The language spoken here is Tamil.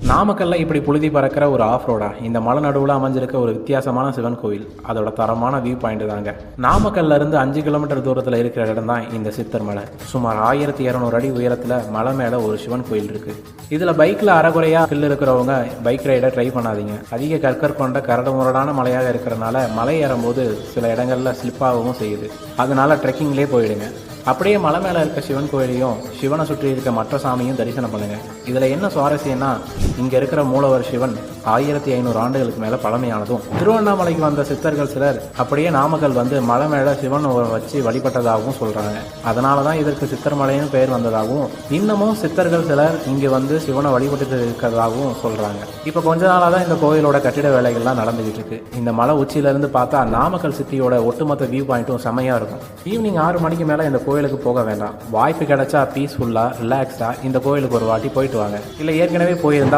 நாமக்கல்ல இப்படி புழுதி பறக்கிற ஒரு ஆஃப் ரோடா இந்த மலை நடுவில் அமைஞ்சிருக்க ஒரு வித்தியாசமான சிவன் கோவில். அதோட தரமான வியூ பாயிண்ட் தாங்க. நாமக்கல்ல இருந்து 5 கிலோமீட்டர் தூரத்தில் இருக்கிற இடம் தான் இந்த சித்தர் மலை. சுமார் 1200 அடி உயரத்தில் மலை மேலே ஒரு சிவன் கோயில் இருக்கு. இதில் பைக்கில் அறகுறையா கில் இருக்கிறவங்க பைக் ரைடை ட்ரை பண்ணாதீங்க. அதிக கற்கர் கொண்ட கரடுமுரடான மலையாக இருக்கிறனால மலை ஏறும்போது சில இடங்கள்ல ஸ்லிப்பாகவும் செய்யுது. அதனால ட்ரெக்கிங்லேயே போயிடுங்க. அப்படியே மலை மேலே இருக்க சிவன் கோயிலையும் சிவனை சுற்றி இருக்க மற்ற சாமியும் தரிசனம் பண்ணுங்க. இதில் என்ன சுவாரஸ்யம்னா, இங்கே இருக்கிற மூலவர் சிவன் 1500 ஆண்டுகளுக்கு மேலே பழமையானதும், திருவண்ணாமலைக்கு வந்த சித்தர்கள் சிலர் அப்படியே நாமக்கல் வந்து மலை மேலே சிவன் வச்சு வழிபட்டதாகவும் சொல்கிறாங்க. அதனால தான் இதற்கு சித்தர் மலைன்னு பெயர் வந்ததாகவும், இன்னமும் சித்தர்கள் சிலர் இங்கே வந்து சிவனை வழிபட்டு இருக்கிறதாகவும் சொல்கிறாங்க. இப்போ கொஞ்ச நாளாக தான் இந்த கோயிலோட கட்டிட வேலைகள்லாம் நடந்துகிட்டு இருக்கு. இந்த மலை உச்சியிலேருந்து பார்த்தா நாமக்கல் சிட்டியோட ஒட்டுமொத்த வியூ பாயிண்ட்டும் செம்மையாக இருக்கும். ஈவினிங் 6 மணிக்கு மேலே இந்த கோயிலுக்கு போக வேண்டாம். வாய்ப்பு கிடைச்சா பீஸ்ஃபுல்லாக ரிலாக்ஸாக இந்த கோயிலுக்கு ஒரு வாட்டி போயிட்டு வாங்க. இல்லை ஏற்கனவே போயிருந்தா